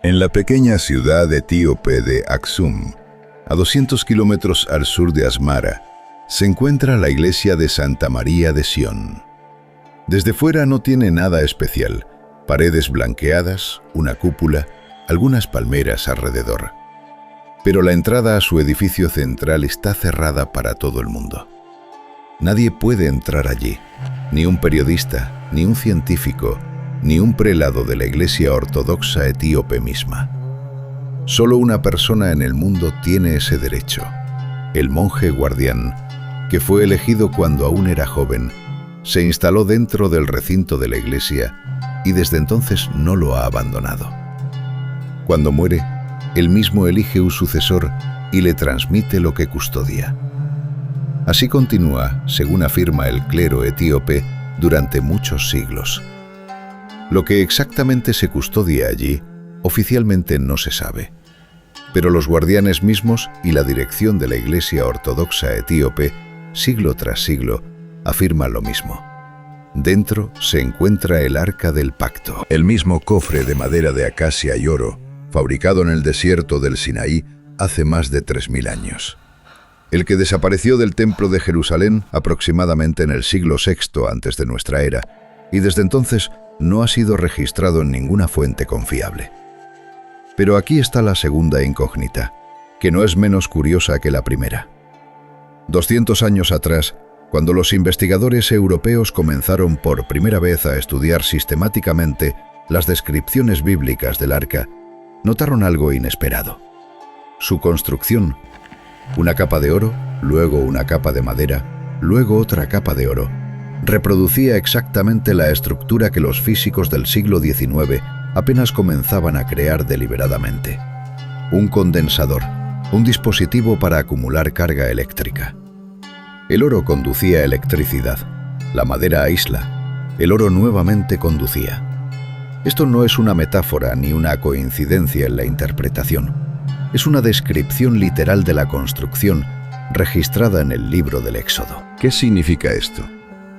En la pequeña ciudad etíope de Aksum, a 200 kilómetros al sur de Asmara, se encuentra la iglesia de Santa María de Sion. Desde fuera no tiene nada especial, paredes blanqueadas, una cúpula, algunas palmeras alrededor. Pero la entrada a su edificio central está cerrada para todo el mundo. Nadie puede entrar allí, ni un periodista, ni un científico, ni un prelado de la Iglesia Ortodoxa etíope misma. Solo una persona en el mundo tiene ese derecho, el monje guardián, que fue elegido cuando aún era joven, se instaló dentro del recinto de la iglesia y desde entonces no lo ha abandonado. Cuando muere, él mismo elige un sucesor y le transmite lo que custodia. Así continúa, según afirma el clero etíope, durante muchos siglos. Lo que exactamente se custodia allí, oficialmente no se sabe. Pero los guardianes mismos y la dirección de la Iglesia Ortodoxa etíope, siglo tras siglo, afirman lo mismo. Dentro se encuentra el Arca del Pacto, el mismo cofre de madera de acacia y oro, fabricado en el desierto del Sinaí hace más de 3000 años. El que desapareció del Templo de Jerusalén aproximadamente en el siglo VI antes de nuestra era, y desde entonces no ha sido registrado en ninguna fuente confiable. Pero aquí está la segunda incógnita, que no es menos curiosa que la primera. 200 años atrás, cuando los investigadores europeos comenzaron por primera vez a estudiar sistemáticamente las descripciones bíblicas del arca, notaron algo inesperado. Su construcción, una capa de oro, luego una capa de madera, luego otra capa de oro, reproducía exactamente la estructura que los físicos del siglo XIX apenas comenzaban a crear deliberadamente. Un condensador, un dispositivo para acumular carga eléctrica. El oro conducía electricidad, la madera aísla, el oro nuevamente conducía. Esto no es una metáfora ni una coincidencia en la interpretación. Es una descripción literal de la construcción registrada en el libro del Éxodo. ¿Qué significa esto?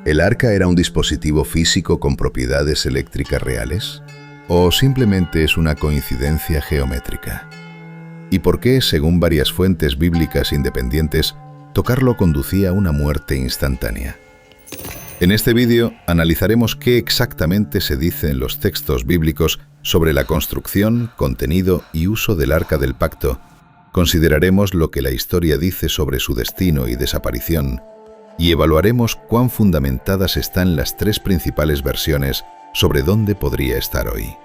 ¿El arca era un dispositivo físico con propiedades eléctricas reales? ¿O simplemente es una coincidencia geométrica? ¿Y por qué, según varias fuentes bíblicas independientes, tocarlo conducía a una muerte instantánea? En este vídeo analizaremos qué exactamente se dice en los textos bíblicos sobre la construcción, contenido y uso del Arca del Pacto. Consideraremos lo que la historia dice sobre su destino y desaparición, y evaluaremos cuán fundamentadas están las tres principales versiones sobre dónde podría estar hoy.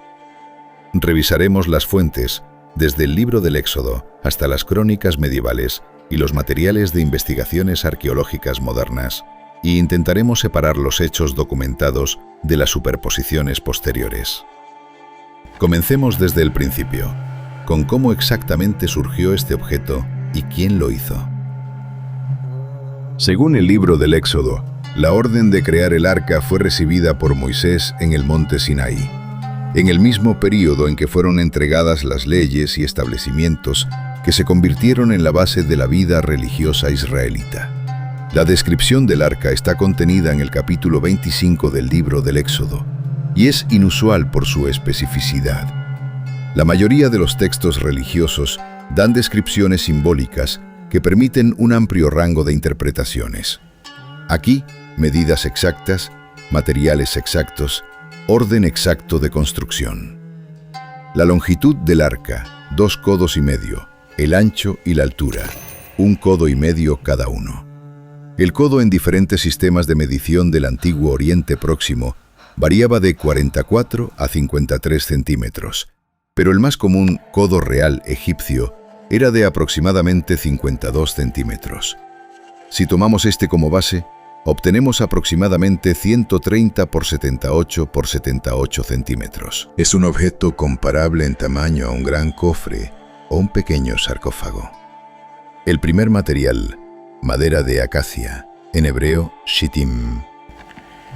Revisaremos las fuentes, desde el libro del Éxodo hasta las crónicas medievales y los materiales de investigaciones arqueológicas modernas, y intentaremos separar los hechos documentados de las superposiciones posteriores. Comencemos desde el principio, con cómo exactamente surgió este objeto y quién lo hizo. Según el libro del Éxodo, la orden de crear el arca fue recibida por Moisés en el monte Sinaí, en el mismo período en que fueron entregadas las leyes y establecimientos que se convirtieron en la base de la vida religiosa israelita. La descripción del arca está contenida en el capítulo 25 del libro del Éxodo, y es inusual por su especificidad. La mayoría de los textos religiosos dan descripciones simbólicas que permiten un amplio rango de interpretaciones. Aquí, medidas exactas, materiales exactos, orden exacto de construcción. La longitud del arca, 2,5 codos, el ancho y la altura, 1,5 codos cada uno. El codo en diferentes sistemas de medición del antiguo Oriente Próximo variaba de 44 a 53 centímetros, pero el más común codo real egipcio era de aproximadamente 52 centímetros. Si tomamos este como base, obtenemos aproximadamente 130 por 78 por 78 centímetros. Es un objeto comparable en tamaño a un gran cofre o un pequeño sarcófago. El primer material, madera de acacia, en hebreo shittim.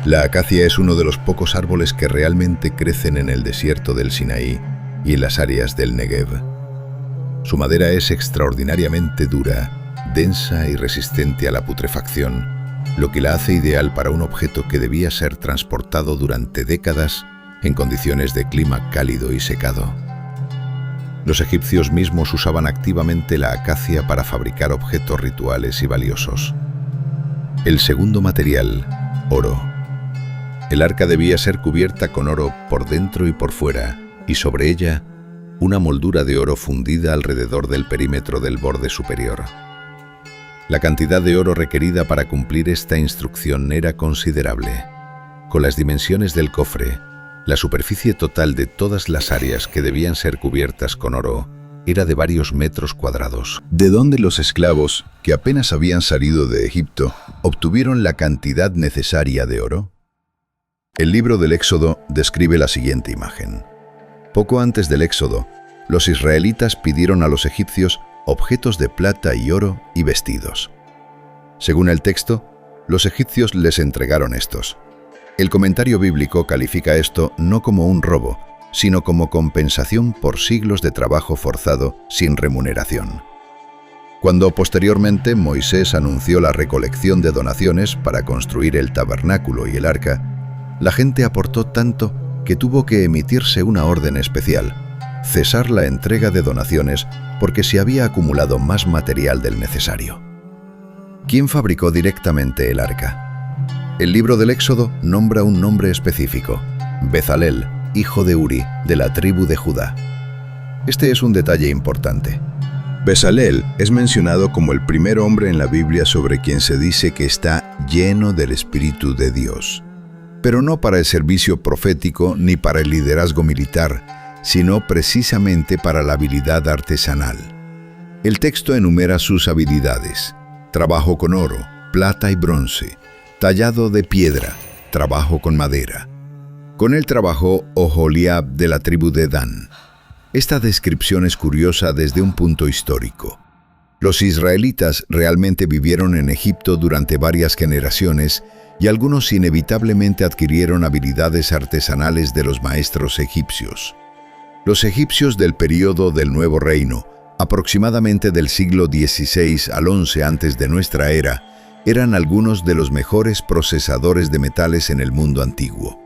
La acacia es uno de los pocos árboles que realmente crecen en el desierto del Sinaí y en las áreas del Negev. Su madera es extraordinariamente dura, densa y resistente a la putrefacción, lo que la hace ideal para un objeto que debía ser transportado durante décadas en condiciones de clima cálido y secado. Los egipcios mismos usaban activamente la acacia para fabricar objetos rituales y valiosos. El segundo material, oro. El arca debía ser cubierta con oro por dentro y por fuera, y sobre ella, una moldura de oro fundida alrededor del perímetro del borde superior. La cantidad de oro requerida para cumplir esta instrucción era considerable. Con las dimensiones del cofre, la superficie total de todas las áreas que debían ser cubiertas con oro era de varios metros cuadrados. ¿De dónde los esclavos, que apenas habían salido de Egipto, obtuvieron la cantidad necesaria de oro? El libro del Éxodo describe la siguiente imagen. Poco antes del Éxodo, los israelitas pidieron a los egipcios objetos de plata y oro y vestidos. Según el texto, los egipcios les entregaron estos. El comentario bíblico califica esto no como un robo, sino como compensación por siglos de trabajo forzado sin remuneración. Cuando posteriormente Moisés anunció la recolección de donaciones para construir el tabernáculo y el arca, la gente aportó tanto que tuvo que emitirse una orden especial, cesar la entrega de donaciones porque se había acumulado más material del necesario. ¿Quién fabricó directamente el arca? El libro del Éxodo nombra un nombre específico, Bezalel, hijo de Uri, de la tribu de Judá. Este es un detalle importante. Bezalel es mencionado como el primer hombre en la Biblia sobre quien se dice que está lleno del Espíritu de Dios. Pero no para el servicio profético ni para el liderazgo militar, sino precisamente para la habilidad artesanal. El texto enumera sus habilidades: trabajo con oro, plata y bronce, tallado de piedra, trabajo con madera. Con él trabajó Oholiab de la tribu de Dan. Esta descripción es curiosa desde un punto histórico. Los israelitas realmente vivieron en Egipto durante varias generaciones y algunos inevitablemente adquirieron habilidades artesanales de los maestros egipcios. Los egipcios del período del Nuevo Reino, aproximadamente del siglo XVI al XI antes de nuestra era, eran algunos de los mejores procesadores de metales en el mundo antiguo.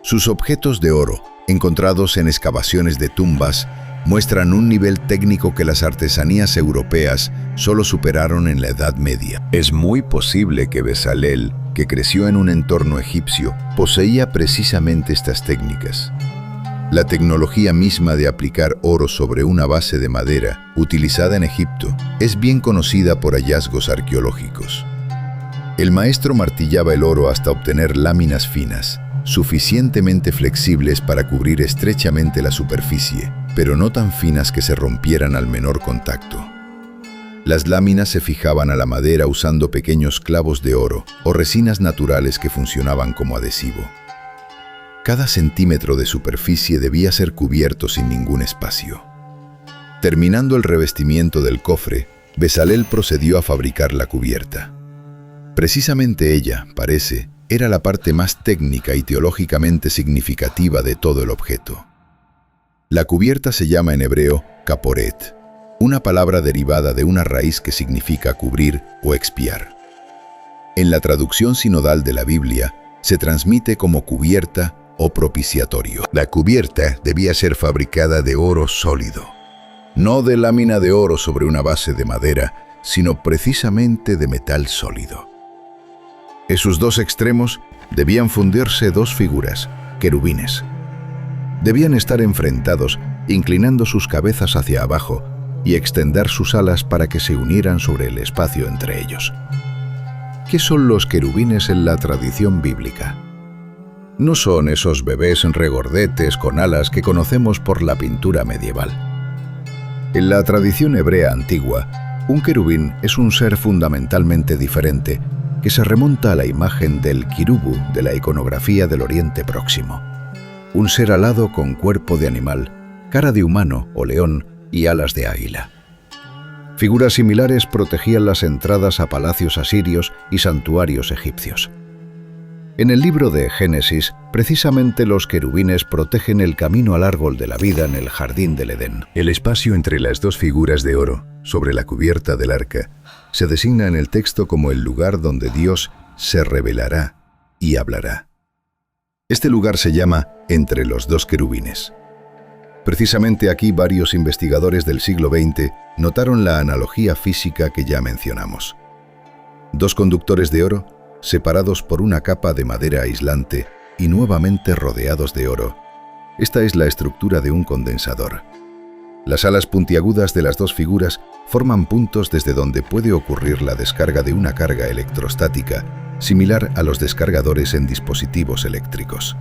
Sus objetos de oro, encontrados en excavaciones de tumbas, muestran un nivel técnico que las artesanías europeas solo superaron en la Edad Media. Es muy posible que Bezalel, que creció en un entorno egipcio, poseía precisamente estas técnicas. La tecnología misma de aplicar oro sobre una base de madera, utilizada en Egipto, es bien conocida por hallazgos arqueológicos. El maestro martillaba el oro hasta obtener láminas finas, suficientemente flexibles para cubrir estrechamente la superficie, pero no tan finas que se rompieran al menor contacto. Las láminas se fijaban a la madera usando pequeños clavos de oro o resinas naturales que funcionaban como adhesivo. Cada centímetro de superficie debía ser cubierto sin ningún espacio. Terminando el revestimiento del cofre, Bezalel procedió a fabricar la cubierta. Precisamente ella, parece, era la parte más técnica y teológicamente significativa de todo el objeto. La cubierta se llama en hebreo caporet, una palabra derivada de una raíz que significa cubrir o expiar. En la traducción sinodal de la Biblia, se transmite como cubierta o propiciatorio. La cubierta debía ser fabricada de oro sólido, no de lámina de oro sobre una base de madera, sino precisamente de metal sólido. En sus dos extremos debían fundirse dos figuras, querubines. Debían estar enfrentados, inclinando sus cabezas hacia abajo y extender sus alas para que se unieran sobre el espacio entre ellos. ¿Qué son los querubines en la tradición bíblica? No son esos bebés regordetes con alas que conocemos por la pintura medieval. En la tradición hebrea antigua, un querubín es un ser fundamentalmente diferente que se remonta a la imagen del quirubu de la iconografía del Oriente Próximo. Un ser alado con cuerpo de animal, cara de humano o león y alas de águila. Figuras similares protegían las entradas a palacios asirios y santuarios egipcios. En el libro de Génesis, precisamente los querubines protegen el camino al árbol de la vida en el jardín del Edén. El espacio entre las dos figuras de oro, sobre la cubierta del arca, se designa en el texto como el lugar donde Dios se revelará y hablará. Este lugar se llama entre los dos querubines. Precisamente aquí varios investigadores del siglo XX notaron la analogía física que ya mencionamos. Dos conductores de oro, separados por una capa de madera aislante y nuevamente rodeados de oro. Esta es la estructura de un condensador. Las alas puntiagudas de las dos figuras forman puntos desde donde puede ocurrir la descarga de una carga electrostática, similar a los descargadores en dispositivos eléctricos.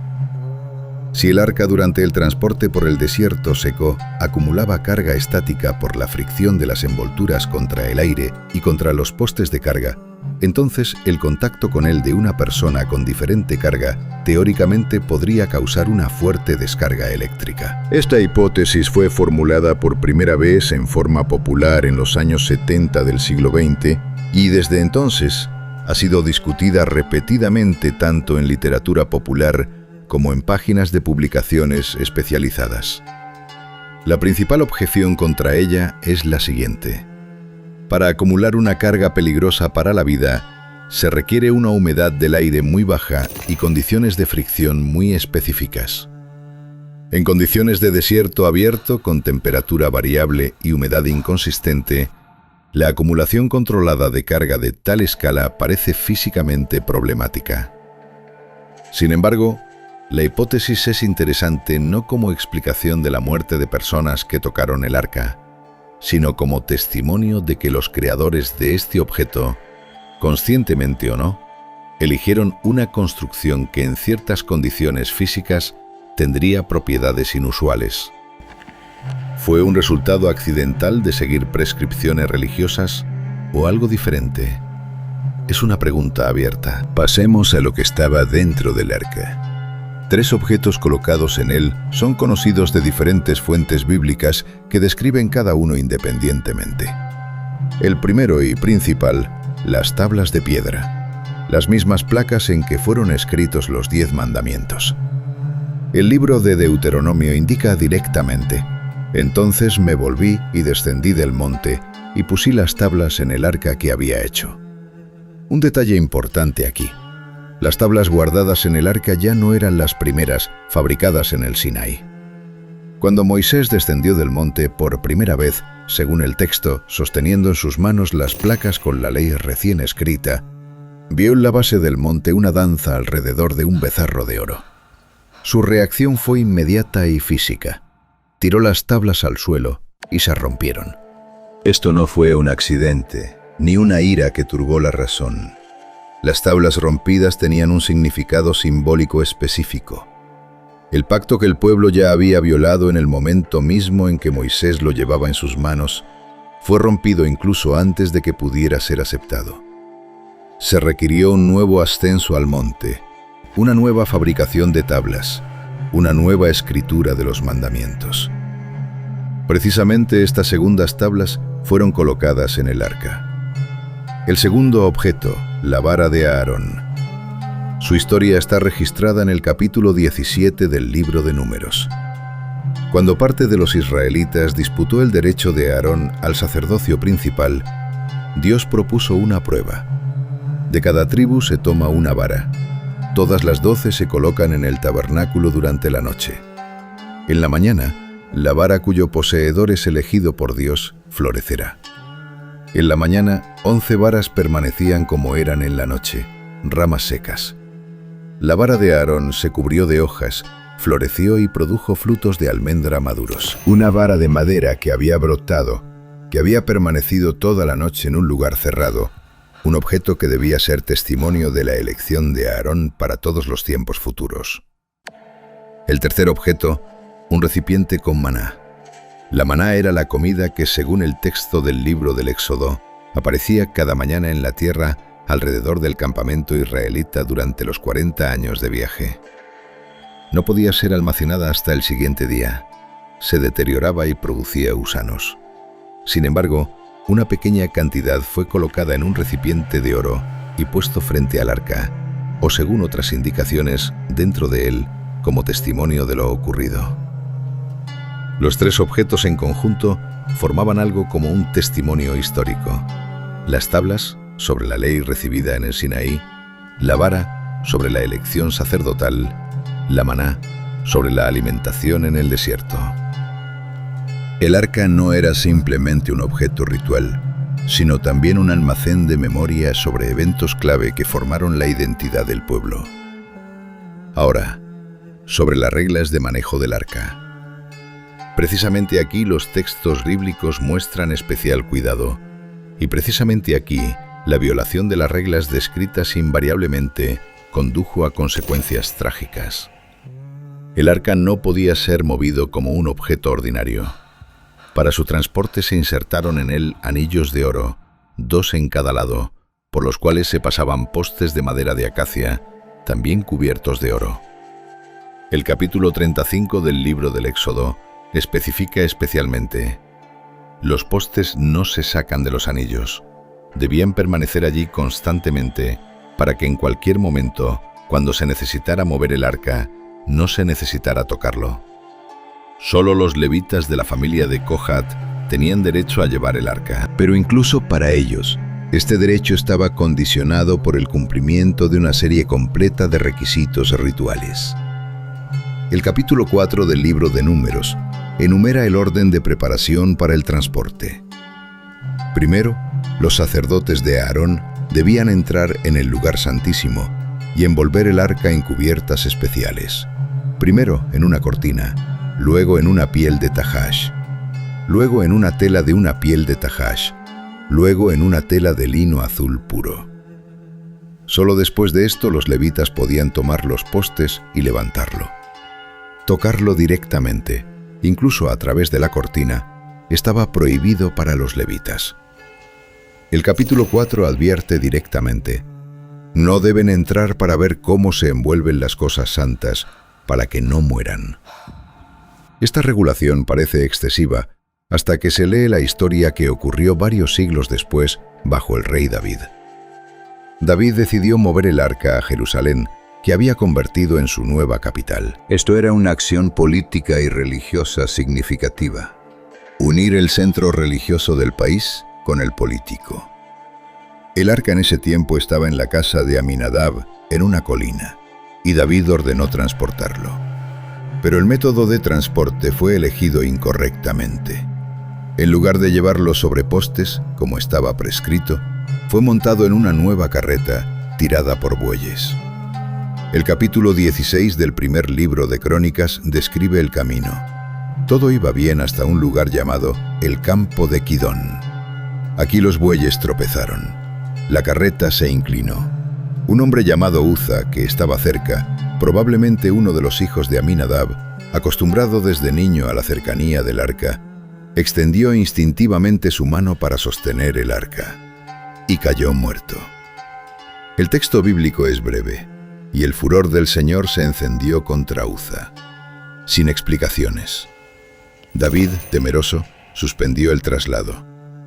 Si el arca durante el transporte por el desierto seco acumulaba carga estática por la fricción de las envolturas contra el aire y contra los postes de carga, entonces el contacto con él de una persona con diferente carga teóricamente podría causar una fuerte descarga eléctrica. Esta hipótesis fue formulada por primera vez en forma popular en los años 70 del siglo XX y desde entonces ha sido discutida repetidamente tanto en literatura popular como en páginas de publicaciones especializadas. La principal objeción contra ella es la siguiente. Para acumular una carga peligrosa para la vida, se requiere una humedad del aire muy baja y condiciones de fricción muy específicas. En condiciones de desierto abierto, con temperatura variable y humedad inconsistente, la acumulación controlada de carga de tal escala parece físicamente problemática. Sin embargo, la hipótesis es interesante no como explicación de la muerte de personas que tocaron el arca, sino como testimonio de que los creadores de este objeto, conscientemente o no, eligieron una construcción que en ciertas condiciones físicas tendría propiedades inusuales. ¿Fue un resultado accidental de seguir prescripciones religiosas o algo diferente? Es una pregunta abierta. Pasemos a lo que estaba dentro del arca. 3 objetos colocados en él son conocidos de diferentes fuentes bíblicas que describen cada uno independientemente. El primero y principal, las tablas de piedra, las mismas placas en que fueron escritos los 10 mandamientos. El libro de Deuteronomio indica directamente: entonces me volví y descendí del monte y pusí las tablas en el arca que había hecho. Un detalle importante aquí. Las tablas guardadas en el arca ya no eran las primeras fabricadas en el Sinaí. Cuando Moisés descendió del monte por primera vez, según el texto, sosteniendo en sus manos las placas con la ley recién escrita, vio en la base del monte una danza alrededor de un becerro de oro. Su reacción fue inmediata y física. Tiró las tablas al suelo y se rompieron. Esto no fue un accidente, ni una ira que turbó la razón. Las tablas rompidas tenían un significado simbólico específico. El pacto que el pueblo ya había violado en el momento mismo en que Moisés lo llevaba en sus manos fue rompido incluso antes de que pudiera ser aceptado. Se requirió un nuevo ascenso al monte, una nueva fabricación de tablas, una nueva escritura de los mandamientos. Precisamente estas segundas tablas fueron colocadas en el arca. El segundo objeto, la vara de Aarón. Su historia está registrada en el capítulo 17 del libro de Números. Cuando parte de los israelitas disputó el derecho de Aarón al sacerdocio principal, Dios propuso una prueba. De cada tribu se toma una vara. Todas las 12 se colocan en el tabernáculo durante la noche. En la mañana, la vara cuyo poseedor es elegido por Dios florecerá. En la mañana, 11 varas permanecían como eran en la noche, ramas secas. La vara de Aarón se cubrió de hojas, floreció y produjo frutos de almendra maduros. Una vara de madera que había brotado, que había permanecido toda la noche en un lugar cerrado, un objeto que debía ser testimonio de la elección de Aarón para todos los tiempos futuros. El tercer objeto, un recipiente con maná. La maná era la comida que, según el texto del libro del Éxodo, aparecía cada mañana en la tierra alrededor del campamento israelita durante los 40 años de viaje. No podía ser almacenada hasta el siguiente día. Se deterioraba y producía gusanos. Sin embargo, una pequeña cantidad fue colocada en un recipiente de oro y puesto frente al arca, o según otras indicaciones, dentro de él, como testimonio de lo ocurrido. Los 3 objetos en conjunto formaban algo como un testimonio histórico. Las tablas, sobre la ley recibida en el Sinaí; la vara, sobre la elección sacerdotal; la maná, sobre la alimentación en el desierto. El arca no era simplemente un objeto ritual, sino también un almacén de memoria sobre eventos clave que formaron la identidad del pueblo. Ahora, sobre las reglas de manejo del arca. Precisamente aquí los textos bíblicos muestran especial cuidado, y precisamente aquí la violación de las reglas descritas invariablemente condujo a consecuencias trágicas. El arca no podía ser movido como un objeto ordinario. Para su transporte se insertaron en él anillos de oro, 2 en cada lado, por los cuales se pasaban postes de madera de acacia, también cubiertos de oro. El capítulo 35 del libro del Éxodo especifica especialmente: los postes no se sacan de los anillos, debían permanecer allí constantemente para que en cualquier momento, cuando se necesitara mover el arca, no se necesitara tocarlo. Solo los levitas de la familia de Kohat tenían derecho a llevar el arca. Pero incluso para ellos, este derecho estaba condicionado por el cumplimiento de una serie completa de requisitos rituales. El capítulo 4 del libro de Números enumera el orden de preparación para el transporte. Primero, los sacerdotes de Aarón debían entrar en el lugar santísimo y envolver el arca en cubiertas especiales. Primero en una cortina, luego en una piel de tajash, luego en una tela de una piel de tajash, luego en una tela de lino azul puro. Solo después de esto los levitas podían tomar los postes y levantarlo. Tocarlo directamente, incluso a través de la cortina, estaba prohibido para los levitas. El capítulo 4 advierte directamente: no deben entrar para ver cómo se envuelven las cosas santas, para que no mueran. Esta regulación parece excesiva hasta que se lee la historia que ocurrió varios siglos después bajo el rey David. David decidió mover el arca a Jerusalén, que había convertido en su nueva capital. Esto era una acción política y religiosa significativa: unir el centro religioso del país con el político. El arca en ese tiempo estaba en la casa de Aminadab, en una colina, y David ordenó transportarlo. Pero el método de transporte fue elegido incorrectamente. En lugar de llevarlo sobre postes, como estaba prescrito, fue montado en una nueva carreta tirada por bueyes. El capítulo 16 del primer libro de Crónicas describe el camino. Todo iba bien hasta un lugar llamado el campo de Kidón. Aquí los bueyes tropezaron. La carreta se inclinó. Un hombre llamado Uza, que estaba cerca, probablemente uno de los hijos de Aminadab, acostumbrado desde niño a la cercanía del arca, extendió instintivamente su mano para sostener el arca y cayó muerto. El texto bíblico es breve, y el furor del Señor se encendió contra Uza, sin explicaciones. David, temeroso, suspendió el traslado,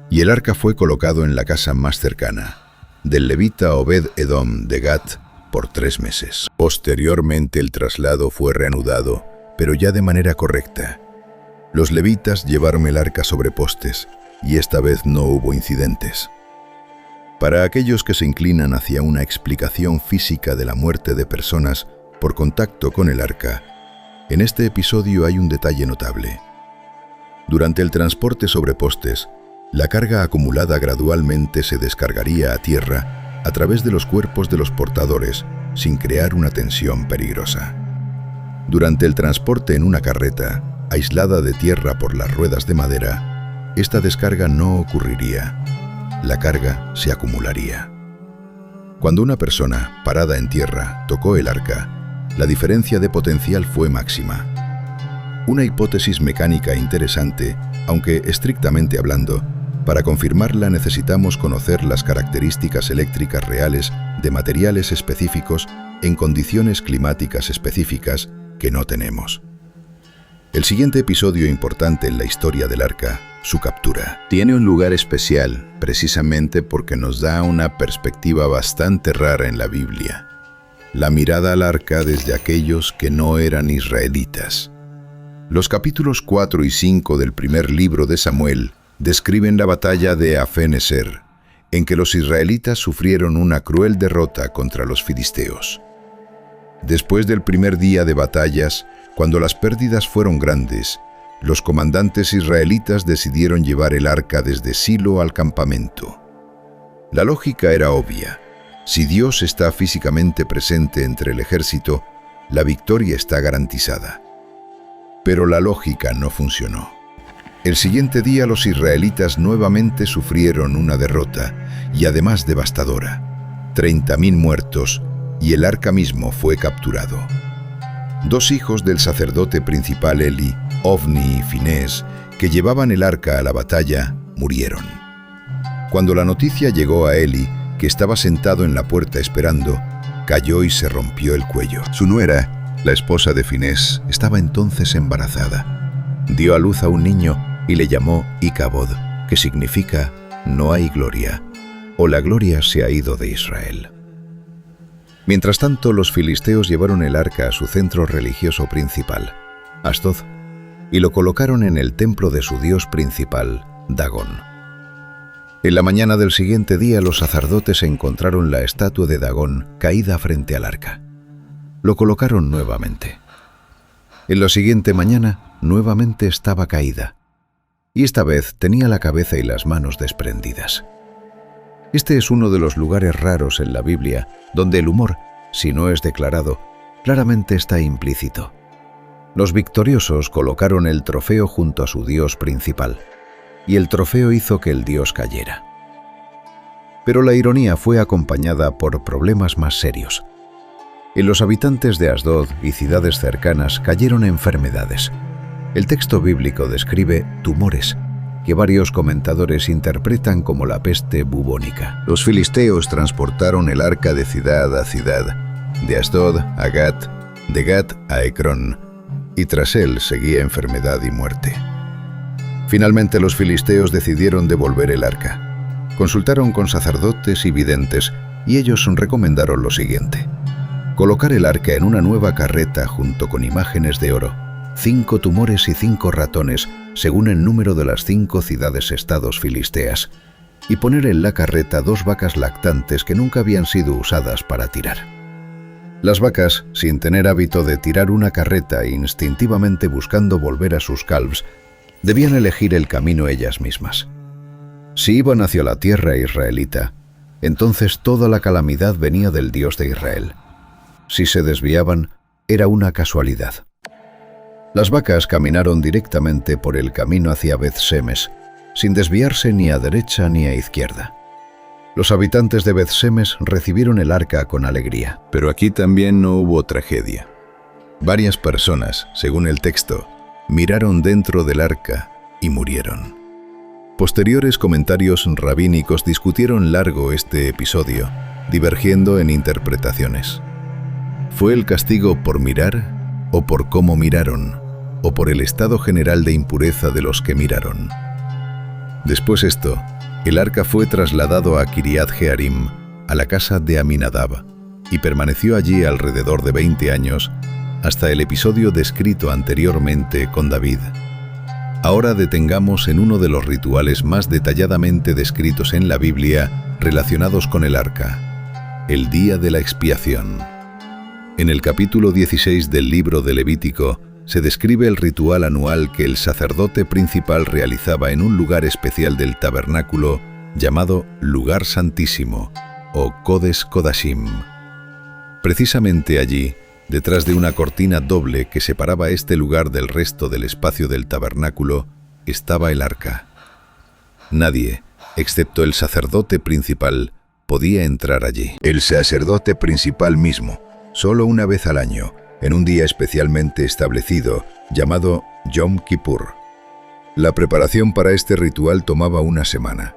y el arca fue colocado en la casa más cercana, del levita Obed-Edom de Gat, por 3 meses. Posteriormente el traslado fue reanudado, pero ya de manera correcta. Los levitas llevaron el arca sobre postes, y esta vez no hubo incidentes. Para aquellos que se inclinan hacia una explicación física de la muerte de personas por contacto con el arca, en este episodio hay un detalle notable. Durante el transporte sobre postes, la carga acumulada gradualmente se descargaría a tierra a través de los cuerpos de los portadores, sin crear una tensión peligrosa. Durante el transporte en una carreta, aislada de tierra por las ruedas de madera, esta descarga no ocurriría. La carga se acumularía. Cuando una persona, parada en tierra, tocó el arca, la diferencia de potencial fue máxima. Una hipótesis mecánica interesante, aunque estrictamente hablando, para confirmarla necesitamos conocer las características eléctricas reales de materiales específicos en condiciones climáticas específicas que no tenemos. El siguiente episodio importante en la historia del arca, su captura, tiene un lugar especial precisamente porque nos da una perspectiva bastante rara en la Biblia: la mirada al arca desde aquellos que no eran israelitas. Los capítulos 4 y 5 del primer libro de Samuel describen la batalla de Afén-eser, en que los israelitas sufrieron una cruel derrota contra los filisteos. Después del primer día de batallas, cuando las pérdidas fueron grandes, los comandantes israelitas decidieron llevar el arca desde Silo al campamento. La lógica era obvia. Si Dios está físicamente presente entre el ejército, la victoria está garantizada. Pero la lógica no funcionó. El siguiente día los israelitas nuevamente sufrieron una derrota, y además devastadora. 30.000 muertos, y el arca mismo fue capturado. 2 hijos del sacerdote principal Eli, Ofni y Finés, que llevaban el arca a la batalla, murieron. Cuando la noticia llegó a Eli, que estaba sentado en la puerta esperando, cayó y se rompió el cuello. Su nuera, la esposa de Finés, estaba entonces embarazada. Dio a luz a un niño y le llamó Icabod, que significa no hay gloria, o la gloria se ha ido de Israel. Mientras tanto, los filisteos llevaron el arca a su centro religioso principal, Asdod, y lo colocaron en el templo de su dios principal, Dagón. En la mañana del siguiente día, los sacerdotes encontraron la estatua de Dagón caída frente al arca. Lo colocaron nuevamente. En la siguiente mañana, nuevamente estaba caída, y esta vez tenía la cabeza y las manos desprendidas. Este es uno de los lugares raros en la Biblia donde el humor, si no es declarado, claramente está implícito. Los victoriosos colocaron el trofeo junto a su dios principal, y el trofeo hizo que el dios cayera. Pero la ironía fue acompañada por problemas más serios. En los habitantes de Asdod y ciudades cercanas cayeron enfermedades. El texto bíblico describe tumores, que varios comentadores interpretan como la peste bubónica. Los filisteos transportaron el arca de ciudad a ciudad, de Asdod a Gat, de Gat a Ecrón, y tras él seguía enfermedad y muerte. Finalmente los filisteos decidieron devolver el arca. Consultaron con sacerdotes y videntes, y ellos recomendaron lo siguiente: colocar el arca en una nueva carreta junto con imágenes de oro, 5 tumores y 5 ratones, según el número de las 5 ciudades-estados filisteas, y poner en la carreta 2 vacas lactantes que nunca habían sido usadas para tirar. Las vacas, sin tener hábito de tirar una carreta e instintivamente buscando volver a sus calvs, debían elegir el camino ellas mismas. Si iban hacia la tierra israelita, entonces toda la calamidad venía del Dios de Israel. Si se desviaban, era una casualidad. Las vacas caminaron directamente por el camino hacia Beth-Semes, sin desviarse ni a derecha ni a izquierda. Los habitantes de Beth-Semes recibieron el arca con alegría. Pero aquí también no hubo tragedia. Varias personas, según el texto, miraron dentro del arca y murieron. Posteriores comentarios rabínicos discutieron largo este episodio, divergiendo en interpretaciones. ¿Fue el castigo por mirar o por cómo miraron, o por el estado general de impureza de los que miraron? Después esto, el arca fue trasladado a Kiriat Jearim, a la casa de Aminadab, y permaneció allí alrededor de 20 años, hasta el episodio descrito anteriormente con David. Ahora detengamos en uno de los rituales más detalladamente descritos en la Biblia relacionados con el arca, el día de la expiación. En el capítulo 16 del libro de Levítico se describe el ritual anual que el sacerdote principal realizaba en un lugar especial del tabernáculo llamado Lugar Santísimo o Kodesh Kodashim. Precisamente allí, detrás de una cortina doble que separaba este lugar del resto del espacio del tabernáculo, estaba el arca. Nadie, excepto el sacerdote principal, podía entrar allí. El sacerdote principal mismo, solo una vez al año, en un día especialmente establecido, llamado Yom Kippur. La preparación para este ritual tomaba una semana.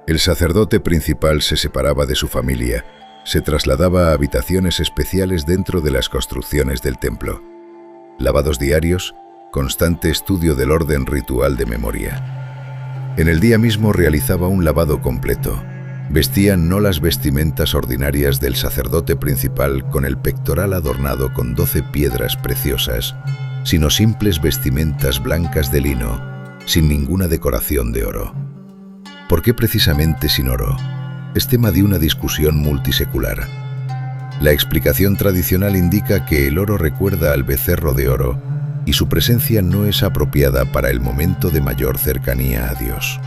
El sacerdote principal se separaba de su familia, se trasladaba a habitaciones especiales dentro de las construcciones del templo. Lavados diarios, constante estudio del orden ritual de memoria. En el día mismo realizaba un lavado completo. Vestían no las vestimentas ordinarias del sacerdote principal con el pectoral adornado con 12 piedras preciosas, sino simples vestimentas blancas de lino, sin ninguna decoración de oro. ¿Por qué precisamente sin oro? Es tema de una discusión multisecular. La explicación tradicional indica que el oro recuerda al becerro de oro, y su presencia no es apropiada para el momento de mayor cercanía a Dios.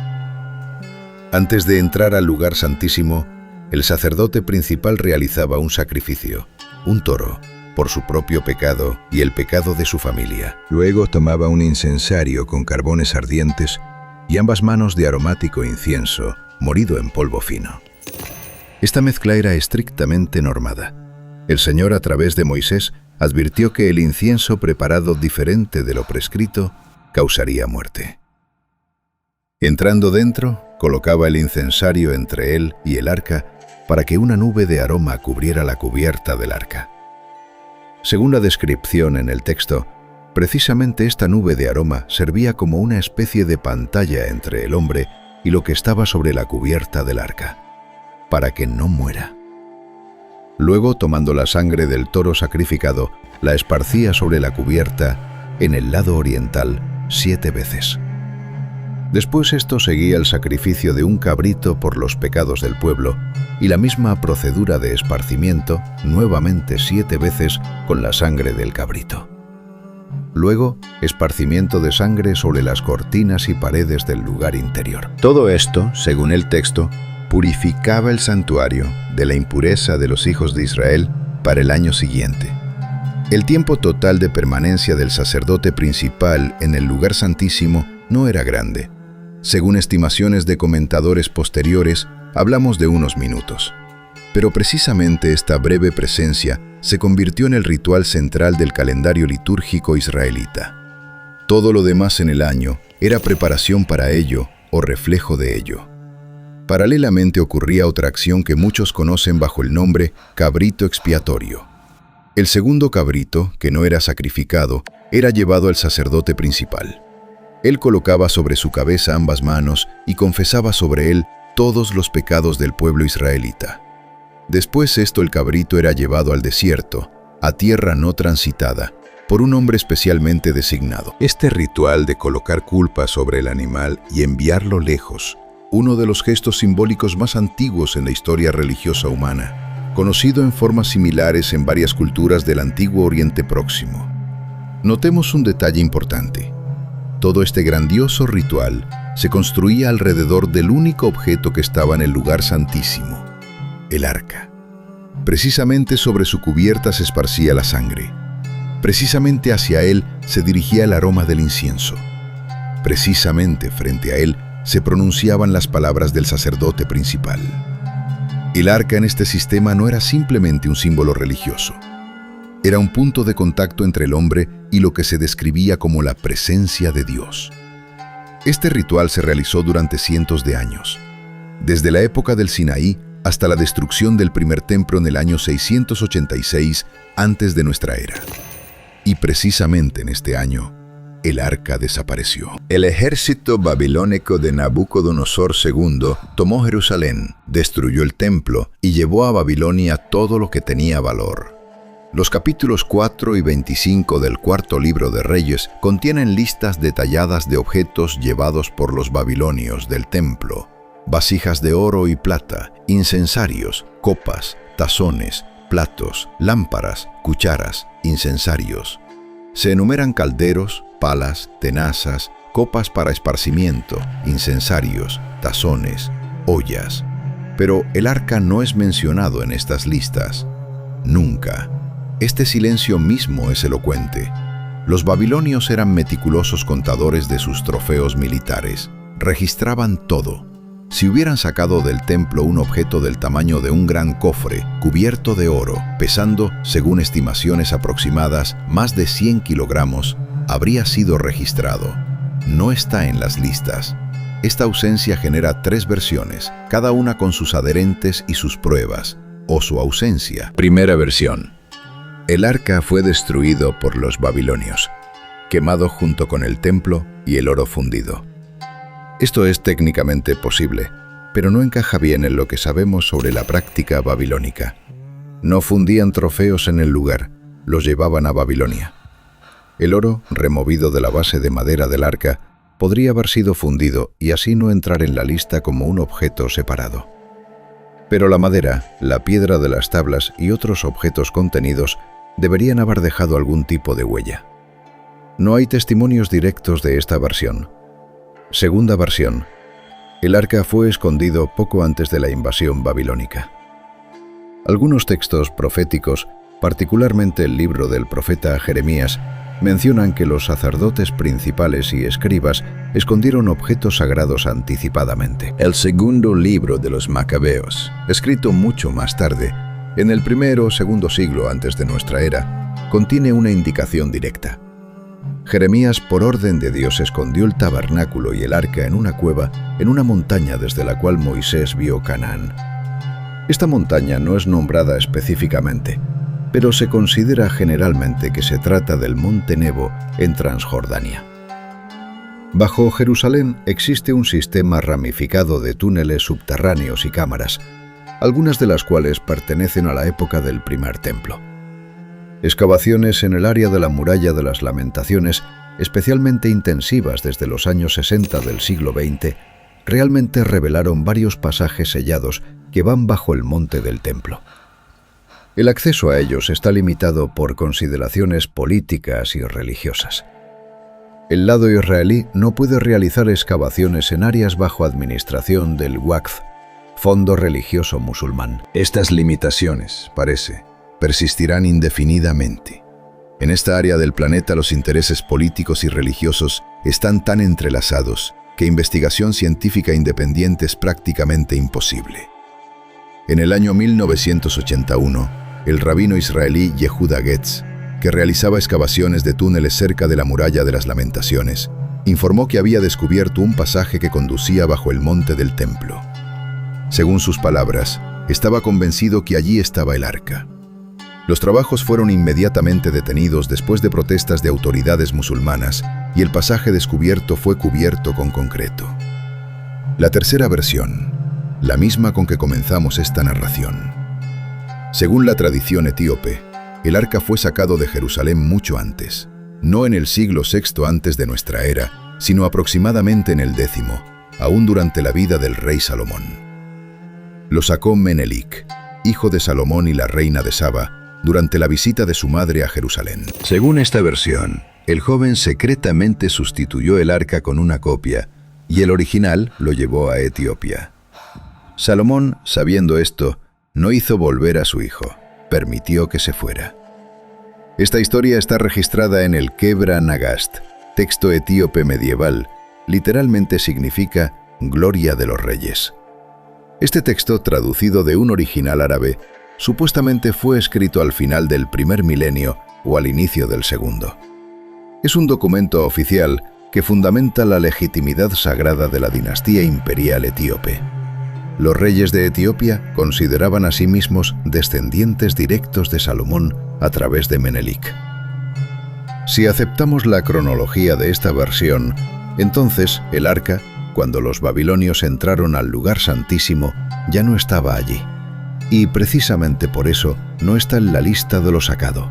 Antes de entrar al lugar santísimo, el sacerdote principal realizaba un sacrificio, un toro, por su propio pecado y el pecado de su familia. Luego tomaba un incensario con carbones ardientes y ambas manos de aromático incienso, molido en polvo fino. Esta mezcla era estrictamente normada. El Señor, a través de Moisés, advirtió que el incienso preparado diferente de lo prescrito causaría muerte. Entrando dentro, colocaba el incensario entre él y el arca para que una nube de aroma cubriera la cubierta del arca. Según la descripción en el texto, precisamente esta nube de aroma servía como una especie de pantalla entre el hombre y lo que estaba sobre la cubierta del arca, para que no muera. Luego, tomando la sangre del toro sacrificado, la esparcía sobre la cubierta en el lado oriental 7 veces. Después esto seguía el sacrificio de un cabrito por los pecados del pueblo y la misma procedura de esparcimiento nuevamente 7 veces con la sangre del cabrito. Luego, esparcimiento de sangre sobre las cortinas y paredes del lugar interior. Todo esto, según el texto, purificaba el santuario de la impureza de los hijos de Israel para el año siguiente. El tiempo total de permanencia del sacerdote principal en el lugar santísimo no era grande. Según estimaciones de comentadores posteriores, hablamos de unos minutos. Pero precisamente esta breve presencia se convirtió en el ritual central del calendario litúrgico israelita. Todo lo demás en el año era preparación para ello o reflejo de ello. Paralelamente ocurría otra acción que muchos conocen bajo el nombre cabrito expiatorio. El segundo cabrito, que no era sacrificado, era llevado al sacerdote principal. Él colocaba sobre su cabeza ambas manos y confesaba sobre él todos los pecados del pueblo israelita. Después el cabrito era llevado al desierto, a tierra no transitada, por un hombre especialmente designado. Este ritual de colocar culpa sobre el animal y enviarlo lejos, uno de los gestos simbólicos más antiguos en la historia religiosa humana, conocido en formas similares en varias culturas del antiguo Oriente Próximo. Notemos un detalle importante. Todo este grandioso ritual se construía alrededor del único objeto que estaba en el lugar santísimo, el arca. Precisamente sobre su cubierta se esparcía la sangre. Precisamente hacia él se dirigía el aroma del incienso. Precisamente frente a él se pronunciaban las palabras del sacerdote principal. El arca en este sistema no era simplemente un símbolo religioso. Era un punto de contacto entre el hombre y lo que se describía como la presencia de Dios. Este ritual se realizó durante cientos de años, desde la época del Sinaí hasta la destrucción del primer templo en el año 686 antes de nuestra era. Y precisamente en este año, el arca desapareció. El ejército babilónico de Nabucodonosor II tomó Jerusalén, destruyó el templo y llevó a Babilonia todo lo que tenía valor. Los capítulos 4 y 25 del cuarto libro de Reyes contienen listas detalladas de objetos llevados por los babilonios del templo: vasijas de oro y plata, incensarios, copas, tazones, platos, lámparas, cucharas, incensarios. Se enumeran calderos, palas, tenazas, copas para esparcimiento, incensarios, tazones, ollas. Pero el arca no es mencionado en estas listas. Nunca. Este silencio mismo es elocuente. Los babilonios eran meticulosos contadores de sus trofeos militares. Registraban todo. Si hubieran sacado del templo un objeto del tamaño de un gran cofre, cubierto de oro, pesando, según estimaciones aproximadas, más de 100 kilogramos, habría sido registrado. No está en las listas. Esta ausencia genera 3 versiones, cada una con sus adherentes y sus pruebas, o su ausencia. Primera versión. El arca fue destruido por los babilonios, quemado junto con el templo y el oro fundido. Esto es técnicamente posible, pero no encaja bien en lo que sabemos sobre la práctica babilónica. No fundían trofeos en el lugar, los llevaban a Babilonia. El oro, removido de la base de madera del arca, podría haber sido fundido y así no entrar en la lista como un objeto separado. Pero la madera, la piedra de las tablas y otros objetos contenidos deberían haber dejado algún tipo de huella. No hay testimonios directos de esta versión. Segunda versión. El arca fue escondido poco antes de la invasión babilónica. Algunos textos proféticos, particularmente el libro del profeta Jeremías, mencionan que los sacerdotes principales y escribas escondieron objetos sagrados anticipadamente. El segundo libro de los Macabeos, escrito mucho más tarde, en el primero o segundo siglo antes de nuestra era, contiene una indicación directa. Jeremías, por orden de Dios, escondió el tabernáculo y el arca en una cueva en una montaña desde la cual Moisés vio Canaán. Esta montaña no es nombrada específicamente, pero se considera generalmente que se trata del Monte Nebo en Transjordania. Bajo Jerusalén existe un sistema ramificado de túneles subterráneos y cámaras, algunas de las cuales pertenecen a la época del primer templo. Excavaciones en el área de la Muralla de las Lamentaciones, especialmente intensivas desde los años 60 del siglo XX, realmente revelaron varios pasajes sellados que van bajo el monte del templo. El acceso a ellos está limitado por consideraciones políticas y religiosas. El lado israelí no puede realizar excavaciones en áreas bajo administración del Waqf, Fondo Religioso Musulmán. Estas limitaciones, parece, persistirán indefinidamente. En esta área del planeta los intereses políticos y religiosos están tan entrelazados que investigación científica independiente es prácticamente imposible. En el año 1981, el rabino israelí Yehuda Getz, que realizaba excavaciones de túneles cerca de la Muralla de las Lamentaciones, informó que había descubierto un pasaje que conducía bajo el monte del templo. Según sus palabras, estaba convencido que allí estaba el arca. Los trabajos fueron inmediatamente detenidos después de protestas de autoridades musulmanas y el pasaje descubierto fue cubierto con concreto. La tercera versión, la misma con que comenzamos esta narración. Según la tradición etíope, el arca fue sacado de Jerusalén mucho antes, no en el siglo VI antes de nuestra era, sino aproximadamente en el X, aún durante la vida del rey Salomón. Lo sacó Menelik, hijo de Salomón y la reina de Saba, durante la visita de su madre a Jerusalén. Según esta versión, el joven secretamente sustituyó el arca con una copia y el original lo llevó a Etiopía. Salomón, sabiendo esto, no hizo volver a su hijo, permitió que se fuera. Esta historia está registrada en el Kebra Nagast, texto etíope medieval, literalmente significa Gloria de los Reyes. Este texto, traducido de un original árabe, supuestamente fue escrito al final del primer milenio o al inicio del segundo. Es un documento oficial que fundamenta la legitimidad sagrada de la dinastía imperial etíope. Los reyes de Etiopía consideraban a sí mismos descendientes directos de Salomón a través de Menelik. Si aceptamos la cronología de esta versión, entonces el arca, cuando los babilonios entraron al lugar santísimo, ya no estaba allí. Y precisamente por eso no está en la lista de lo sacado.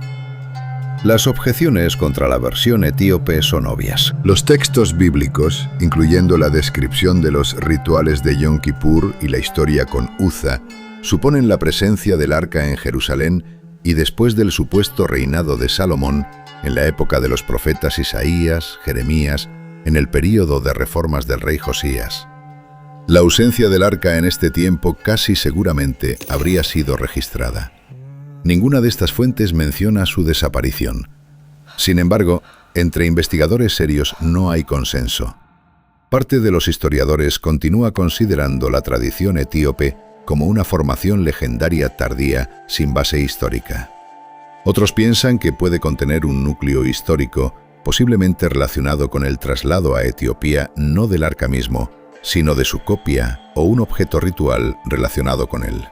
Las objeciones contra la versión etíope son obvias. Los textos bíblicos, incluyendo la descripción de los rituales de Yom Kippur y la historia con Uza, suponen la presencia del arca en Jerusalén y después del supuesto reinado de Salomón, en la época de los profetas Isaías, Jeremías, en el período de reformas del rey Josías. La ausencia del arca en este tiempo casi seguramente habría sido registrada. Ninguna de estas fuentes menciona su desaparición. Sin embargo, entre investigadores serios no hay consenso. Parte de los historiadores continúa considerando la tradición etíope como una formación legendaria tardía sin base histórica. Otros piensan que puede contener un núcleo histórico, posiblemente relacionado con el traslado a Etiopía no del arca mismo, sino de su copia o un objeto ritual relacionado con él.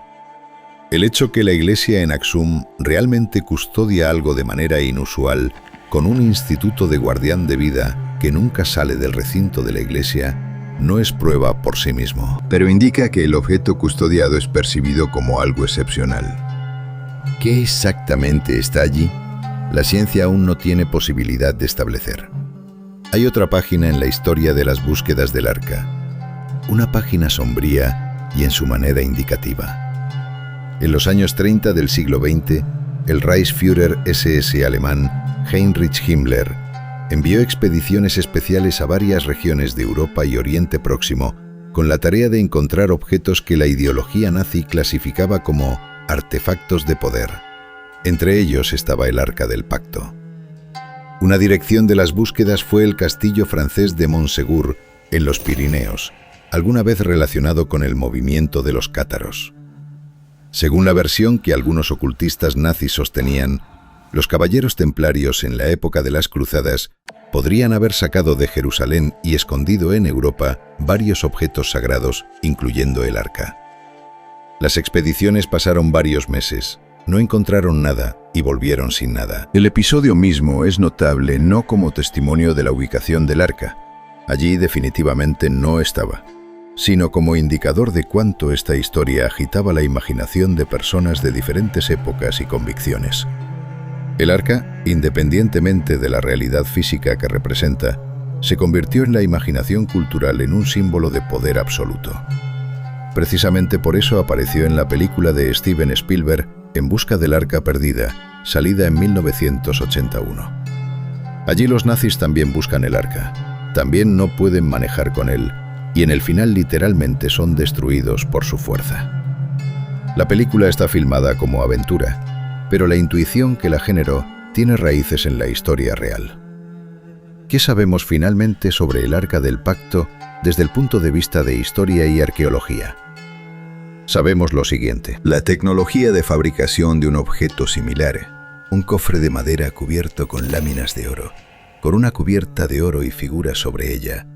El hecho que la iglesia en Aksum realmente custodia algo de manera inusual, con un instituto de guardián de vida que nunca sale del recinto de la iglesia, no es prueba por sí mismo, pero indica que el objeto custodiado es percibido como algo excepcional. ¿Qué exactamente está allí? La ciencia aún no tiene posibilidad de establecer. Hay otra página en la historia de las búsquedas del arca, una página sombría y en su manera indicativa. En los años 30 del siglo XX, el Reichsführer SS alemán Heinrich Himmler envió expediciones especiales a varias regiones de Europa y Oriente Próximo con la tarea de encontrar objetos que la ideología nazi clasificaba como artefactos de poder. Entre ellos estaba el Arca del Pacto. Una dirección de las búsquedas fue el castillo francés de Montségur, en los Pirineos, alguna vez relacionado con el movimiento de los cátaros. Según la versión que algunos ocultistas nazis sostenían, los caballeros templarios en la época de las cruzadas podrían haber sacado de Jerusalén y escondido en Europa varios objetos sagrados, incluyendo el arca. Las expediciones pasaron varios meses, no encontraron nada y volvieron sin nada. El episodio mismo es notable no como testimonio de la ubicación del arca, allí definitivamente no estaba, sino como indicador de cuánto esta historia agitaba la imaginación de personas de diferentes épocas y convicciones. El arca, independientemente de la realidad física que representa, se convirtió en la imaginación cultural en un símbolo de poder absoluto. Precisamente por eso apareció en la película de Steven Spielberg, En busca del arca perdida, salida en 1981. Allí los nazis también buscan el arca, también no pueden manejar con él, y en el final literalmente son destruidos por su fuerza. La película está filmada como aventura, pero la intuición que la generó tiene raíces en la historia real. ¿Qué sabemos finalmente sobre el Arca del Pacto desde el punto de vista de historia y arqueología? Sabemos lo siguiente. La tecnología de fabricación de un objeto similar, un cofre de madera cubierto con láminas de oro, con una cubierta de oro y figuras sobre ella,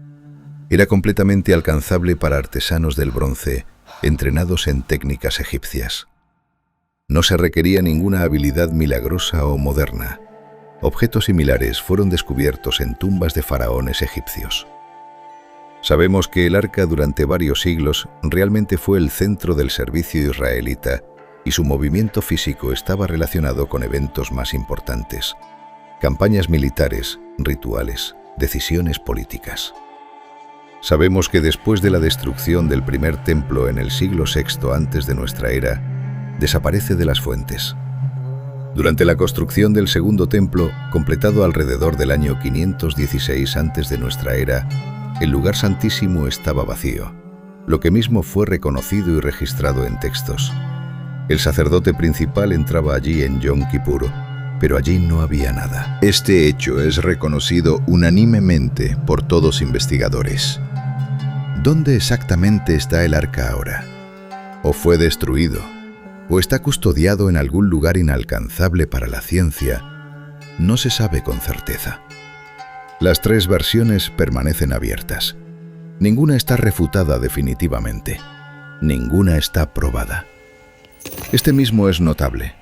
era completamente alcanzable para artesanos del bronce entrenados en técnicas egipcias. No se requería ninguna habilidad milagrosa o moderna. Objetos similares fueron descubiertos en tumbas de faraones egipcios. Sabemos que el arca durante varios siglos realmente fue el centro del servicio israelita y su movimiento físico estaba relacionado con eventos más importantes: campañas militares, rituales, decisiones políticas. Sabemos que después de la destrucción del primer templo en el siglo VI antes de nuestra era, desaparece de las fuentes. Durante la construcción del segundo templo, completado alrededor del año 516 antes de nuestra era, el lugar santísimo estaba vacío, lo que mismo fue reconocido y registrado en textos. El sacerdote principal entraba allí en Yom Kippur, pero allí no había nada. Este hecho es reconocido unánimemente por todos investigadores. ¿Dónde exactamente está el arca ahora? ¿O fue destruido? ¿O está custodiado en algún lugar inalcanzable para la ciencia? No se sabe con certeza. Las tres versiones permanecen abiertas. Ninguna está refutada definitivamente. Ninguna está probada. Este mismo es notable.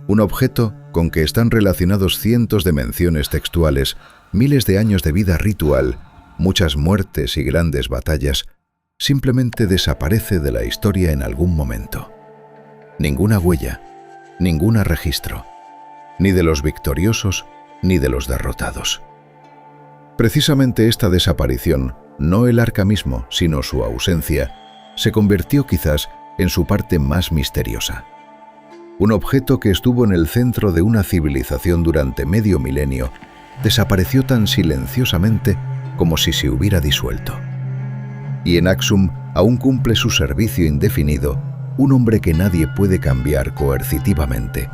Un objeto con que están relacionados cientos de menciones textuales, miles de años de vida ritual, muchas muertes y grandes batallas, simplemente desaparece de la historia en algún momento. Ninguna huella, ningún registro, ni de los victoriosos ni de los derrotados. Precisamente esta desaparición, no el arca mismo, sino su ausencia, se convirtió quizás en su parte más misteriosa. Un objeto que estuvo en el centro de una civilización durante medio milenio, desapareció tan silenciosamente como si se hubiera disuelto. Y en Axum aún cumple su servicio indefinido un hombre que nadie puede cambiar coercitivamente,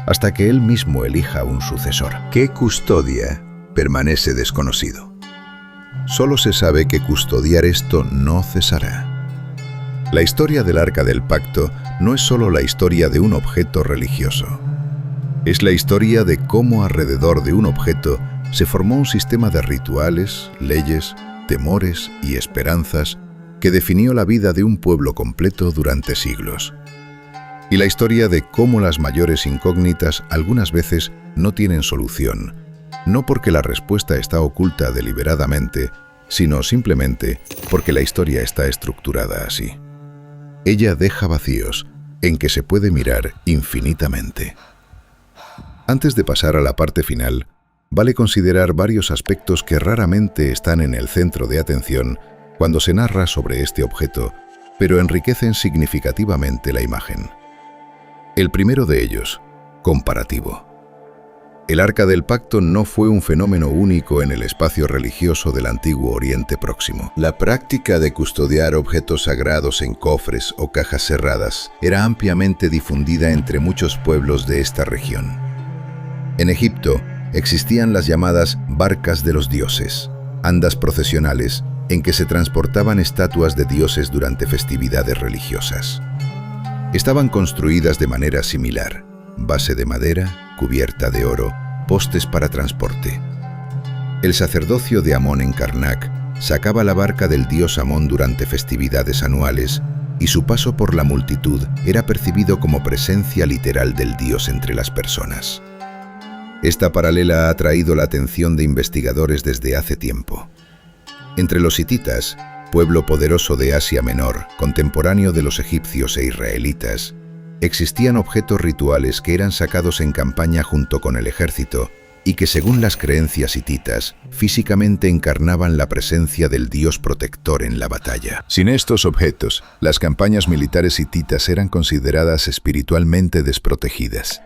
hasta que él mismo elija un sucesor. ¿Qué custodia? Permanece desconocido. Solo se sabe que custodiar esto no cesará. La historia del Arca del Pacto no es solo la historia de un objeto religioso. Es la historia de cómo alrededor de un objeto se formó un sistema de rituales, leyes, temores y esperanzas que definió la vida de un pueblo completo durante siglos. Y la historia de cómo las mayores incógnitas algunas veces no tienen solución, no porque la respuesta está oculta deliberadamente, sino simplemente porque la historia está estructurada así. Ella deja vacíos en que se puede mirar infinitamente. Antes de pasar a la parte final, vale considerar varios aspectos que raramente están en el centro de atención cuando se narra sobre este objeto, pero enriquecen significativamente la imagen. El primero de ellos, comparativo. El Arca del Pacto no fue un fenómeno único en el espacio religioso del antiguo Oriente Próximo. La práctica de custodiar objetos sagrados en cofres o cajas cerradas era ampliamente difundida entre muchos pueblos de esta región. En Egipto existían las llamadas barcas de los dioses, andas procesionales en que se transportaban estatuas de dioses durante festividades religiosas. Estaban construidas de manera similar: base de madera, cubierta de oro, postes para transporte. El sacerdocio de Amón en Karnak sacaba la barca del dios Amón durante festividades anuales y su paso por la multitud era percibido como presencia literal del dios entre las personas. Esta paralela ha atraído la atención de investigadores desde hace tiempo. Entre los hititas, pueblo poderoso de Asia Menor, contemporáneo de los egipcios e israelitas, existían objetos rituales que eran sacados en campaña junto con el ejército y que, según las creencias hititas, físicamente encarnaban la presencia del dios protector en la batalla. Sin estos objetos, las campañas militares hititas eran consideradas espiritualmente desprotegidas.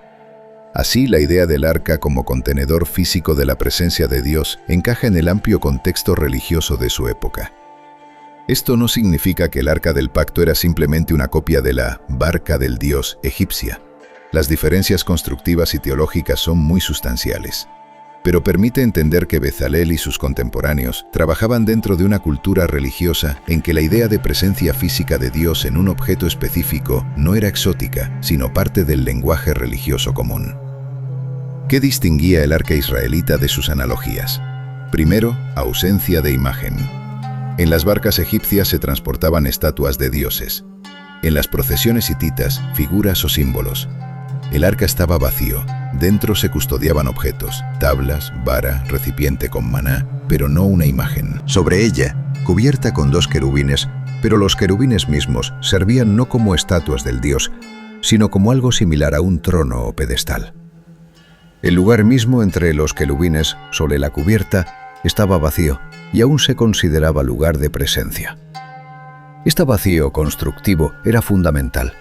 Así, la idea del arca como contenedor físico de la presencia de Dios encaja en el amplio contexto religioso de su época. Esto no significa que el Arca del Pacto era simplemente una copia de la barca del dios egipcia. Las diferencias constructivas y teológicas son muy sustanciales, pero permite entender que Bezalel y sus contemporáneos trabajaban dentro de una cultura religiosa en que la idea de presencia física de Dios en un objeto específico no era exótica, sino parte del lenguaje religioso común. ¿Qué distinguía el arca israelita de sus analogías? Primero, ausencia de imagen. En las barcas egipcias se transportaban estatuas de dioses. En las procesiones hititas, figuras o símbolos. El arca estaba vacío. Dentro se custodiaban objetos, tablas, vara, recipiente con maná, pero no una imagen. Sobre ella, cubierta con 2 querubines, pero los querubines mismos servían no como estatuas del dios, sino como algo similar a un trono o pedestal. El lugar mismo entre los querubines, sobre la cubierta, estaba vacío y aún se consideraba lugar de presencia. Este vacío constructivo era fundamental.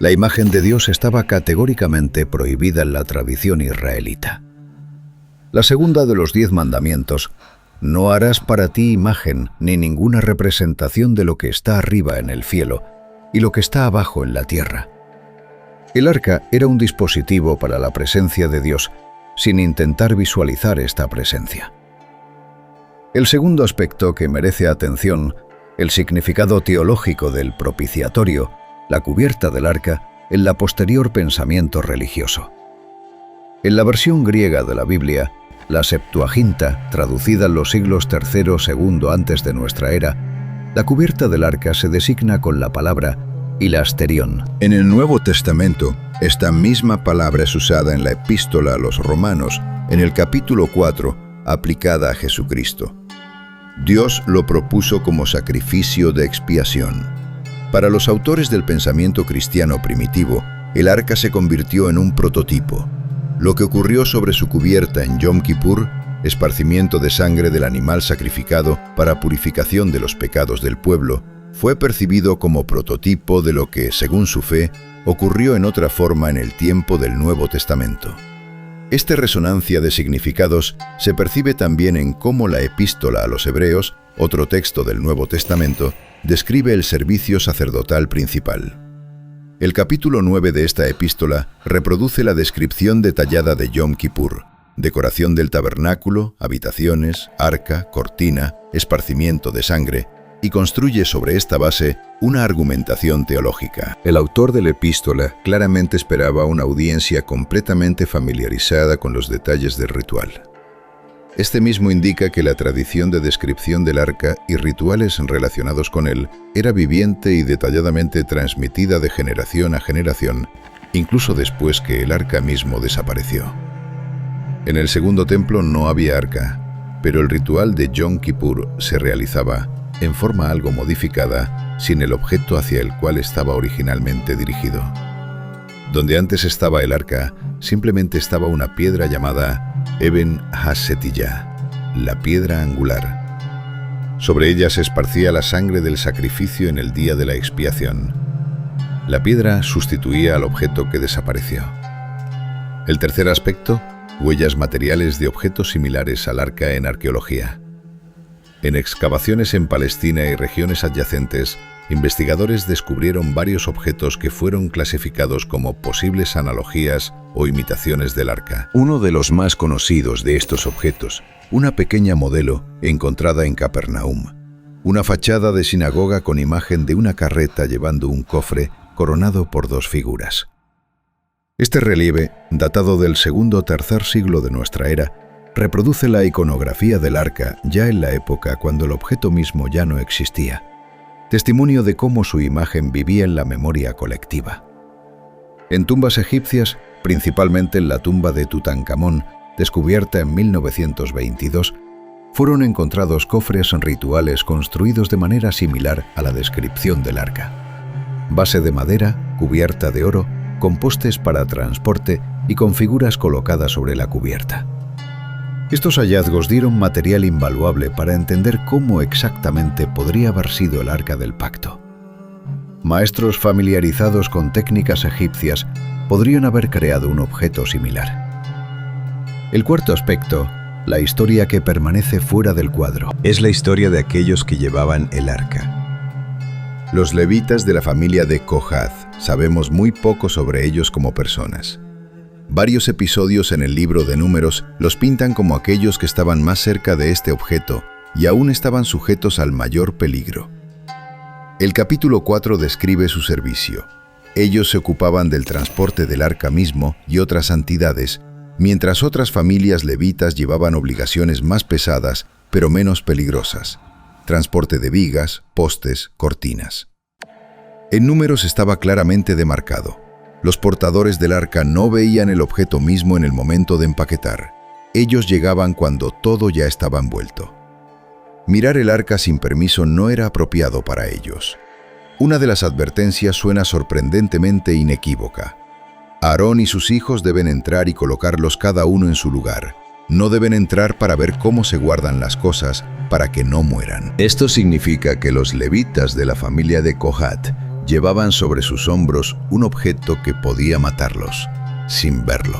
La imagen de Dios estaba categóricamente prohibida en la tradición israelita. La segunda de los 10 mandamientos: no harás para ti imagen ni ninguna representación de lo que está arriba en el cielo y lo que está abajo en la tierra. El arca era un dispositivo para la presencia de Dios, sin intentar visualizar esta presencia. El segundo aspecto que merece atención, el significado teológico del propiciatorio, la cubierta del arca, en la posterior pensamiento religioso. En la versión griega de la Biblia, la Septuaginta, traducida en los siglos III-II antes de nuestra era, la cubierta del arca se designa con la palabra hilasterión. En el Nuevo Testamento, esta misma palabra es usada en la Epístola a los Romanos, en el capítulo 4, aplicada a Jesucristo. Dios lo propuso como sacrificio de expiación. Para los autores del pensamiento cristiano primitivo, el arca se convirtió en un prototipo. Lo que ocurrió sobre su cubierta en Yom Kippur, esparcimiento de sangre del animal sacrificado para purificación de los pecados del pueblo, fue percibido como prototipo de lo que, según su fe, ocurrió en otra forma en el tiempo del Nuevo Testamento. Esta resonancia de significados se percibe también en cómo la Epístola a los Hebreos, otro texto del Nuevo Testamento, describe el servicio sacerdotal principal. El capítulo 9 de esta epístola reproduce la descripción detallada de Yom Kippur: decoración del tabernáculo, habitaciones, arca, cortina, esparcimiento de sangre, y construye sobre esta base una argumentación teológica. El autor de la epístola claramente esperaba una audiencia completamente familiarizada con los detalles del ritual. Este mismo indica que la tradición de descripción del arca y rituales relacionados con él era viviente y detalladamente transmitida de generación a generación, incluso después que el arca mismo desapareció. En el segundo templo no había arca, pero el ritual de Yom Kippur se realizaba en forma algo modificada, sin el objeto hacia el cual estaba originalmente dirigido. Donde antes estaba el arca, simplemente estaba una piedra llamada Eben HaSetiyah, la piedra angular. Sobre ella se esparcía la sangre del sacrificio en el día de la expiación. La piedra sustituía al objeto que desapareció. El tercer aspecto, Huellas materiales de objetos similares al arca en arqueología. En excavaciones en Palestina y regiones adyacentes, investigadores descubrieron varios objetos que fueron clasificados como posibles analogías o imitaciones del arca. Uno de los más conocidos de estos objetos, una pequeña modelo encontrada en Capernaum. Una fachada de sinagoga con imagen de una carreta llevando un cofre coronado por dos figuras. Este relieve, datado del segundo o tercer siglo de nuestra era, reproduce la iconografía del arca ya en la época cuando el objeto mismo ya no existía, testimonio de cómo su imagen vivía en la memoria colectiva. En tumbas egipcias, principalmente en la tumba de Tutankamón, descubierta en 1922, fueron encontrados cofres rituales construidos de manera similar a la descripción del arca. Base de madera, cubierta de oro, con postes para transporte y con figuras colocadas sobre la cubierta. Estos hallazgos dieron material invaluable para entender cómo exactamente podría haber sido el Arca del Pacto. Maestros familiarizados con técnicas egipcias podrían haber creado un objeto similar. El cuarto aspecto, la historia que permanece fuera del cuadro, es la historia de aquellos que llevaban el arca. Los levitas de la familia de Kohath, sabemos muy poco sobre ellos como personas. Varios episodios en el libro de Números los pintan como aquellos que estaban más cerca de este objeto y aún estaban sujetos al mayor peligro. El capítulo 4 describe su servicio. Ellos se ocupaban del transporte del arca mismo y otras santidades, mientras otras familias levitas llevaban obligaciones más pesadas, pero menos peligrosas: transporte de vigas, postes, cortinas. En Números estaba claramente demarcado. Los portadores del arca no veían el objeto mismo en el momento de empaquetar. Ellos llegaban cuando todo ya estaba envuelto. Mirar el arca sin permiso no era apropiado para ellos. Una de las advertencias suena sorprendentemente inequívoca. Aarón y sus hijos deben entrar y colocarlos cada uno en su lugar. No deben entrar para ver cómo se guardan las cosas para que no mueran. Esto significa que los levitas de la familia de Kohath llevaban sobre sus hombros un objeto que podía matarlos, sin verlo.